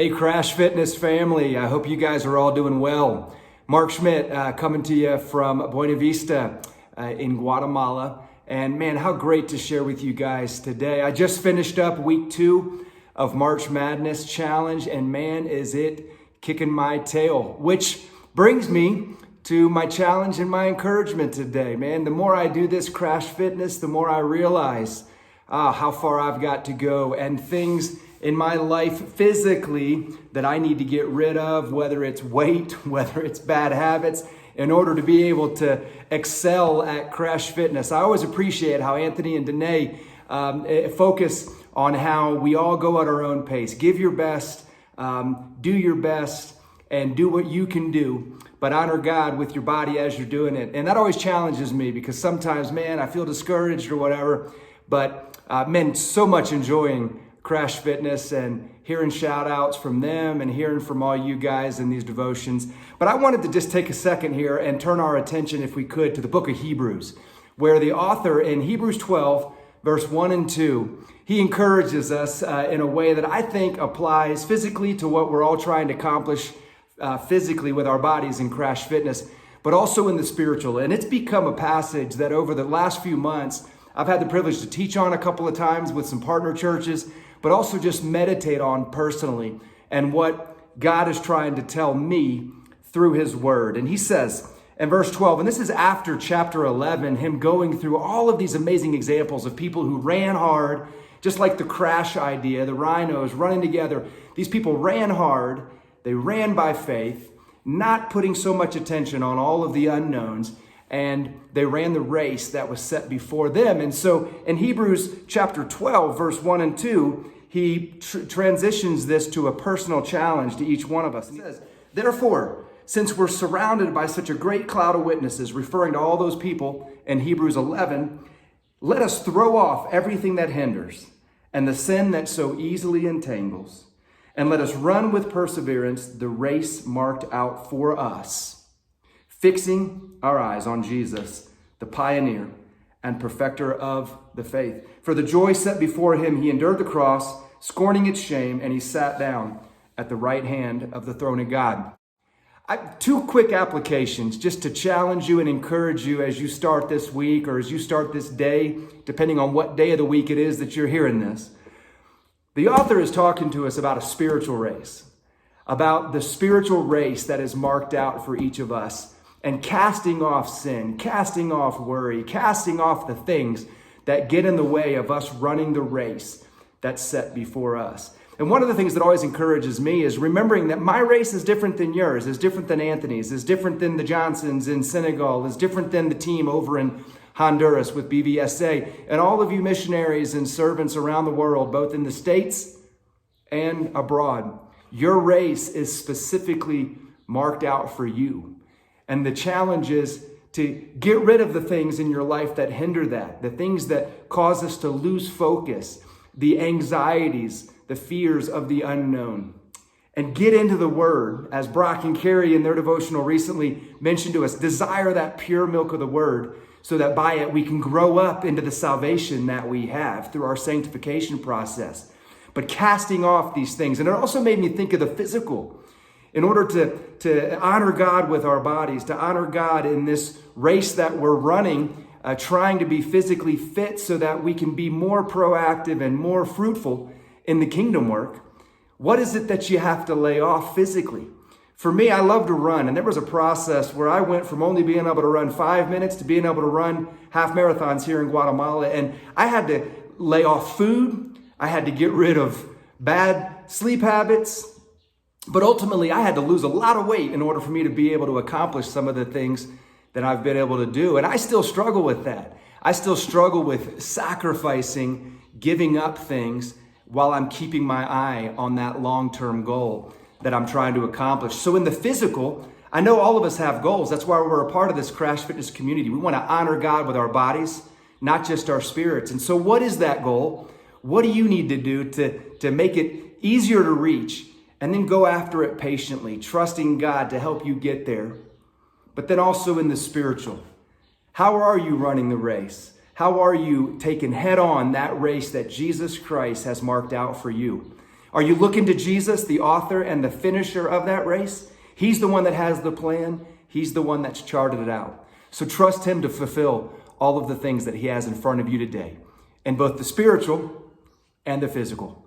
Hey, Crash Fitness family. I hope you guys are all doing well. Mark Schmidt coming to you from Buena Vista in Guatemala. And man, how great to share with you guys today. I just finished up week 2 of March Madness Challenge, and man, is it kicking my tail, which brings me to my challenge and my encouragement today. Man, the more I do this Crash Fitness, the more I realize how far I've got to go and things in my life physically that I need to get rid of, whether it's weight, whether it's bad habits, in order to be able to excel at Crash Fitness. I always appreciate how Anthony and Danae focus on how we all go at our own pace. Give your best, do your best, and do what you can do, but honor God with your body as you're doing it. And that always challenges me because sometimes, man, I feel discouraged or whatever, but man, so much enjoying Crash Fitness and hearing shout outs from them and hearing from all you guys in these devotions. But I wanted to just take a second here and turn our attention, if we could, to the book of Hebrews, where the author in Hebrews 12, verse 1 and 2, he encourages us in a way that I think applies physically to what we're all trying to accomplish physically with our bodies in Crash Fitness, but also in the spiritual. And it's become a passage that over the last few months, I've had the privilege to teach on a couple of times with some partner churches, but also just meditate on personally and what God is trying to tell me through his word. And he says in verse 12, and this is after chapter 11, him going through all of these amazing examples of people who ran hard, just like the crash idea, the rhinos running together. These people ran hard, they ran by faith, not putting so much attention on all of the unknowns, and they ran the race that was set before them. And so in Hebrews chapter 12, verse 1 and 2, he transitions this to a personal challenge to each one of us. He says, therefore, since we're surrounded by such a great cloud of witnesses, referring to all those people in Hebrews 11, let us throw off everything that hinders and the sin that so easily entangles, and let us run with perseverance the race marked out for us, fixing our eyes on Jesus, the pioneer and perfecter of the faith. For the joy set before him, he endured the cross, scorning its shame, and he sat down at the right hand of the throne of God. Two quick applications just to challenge you and encourage you as you start this week or as you start this day, depending on what day of the week it is that you're hearing this. The author is talking to us about a spiritual race, about the spiritual race that is marked out for each of us, and casting off sin, casting off worry, casting off the things that get in the way of us running the race that's set before us. And one of the things that always encourages me is remembering that my race is different than yours, is different than Anthony's, is different than the Johnsons in Senegal, is different than the team over in Honduras with BVSA, and all of you missionaries and servants around the world, both in the States and abroad. Your race is specifically marked out for you. And the challenge is to get rid of the things in your life that hinder that, the things that cause us to lose focus, the anxieties, the fears of the unknown, and get into the word. As Brock and Carrie in their devotional recently mentioned to us, desire that pure milk of the word so that by it we can grow up into the salvation that we have through our sanctification process. But casting off these things, and it also made me think of the physical. In order to honor God with our bodies, to honor God in this race that we're running, trying to be physically fit so that we can be more proactive and more fruitful in the kingdom work, what is it that you have to lay off physically? For me, I love to run, and there was a process where I went from only being able to run 5 minutes to being able to run half marathons here in Guatemala, and I had to lay off food, I had to get rid of bad sleep habits, but ultimately, I had to lose a lot of weight in order for me to be able to accomplish some of the things that I've been able to do. And I still struggle with that. I still struggle with sacrificing, giving up things while I'm keeping my eye on that long-term goal that I'm trying to accomplish. So in the physical, I know all of us have goals. That's why we're a part of this Crash Fitness community. We want to honor God with our bodies, not just our spirits. And so what is that goal? What do you need to do to make it easier to reach? And then go after it patiently, trusting God to help you get there. But then also in the spiritual, how are you running the race? How are you taking head on that race that Jesus Christ has marked out for you? Are you looking to Jesus, the author and the finisher of that race? He's the one that has the plan. He's the one that's charted it out. So trust him to fulfill all of the things that he has in front of you today, in both the spiritual and the physical.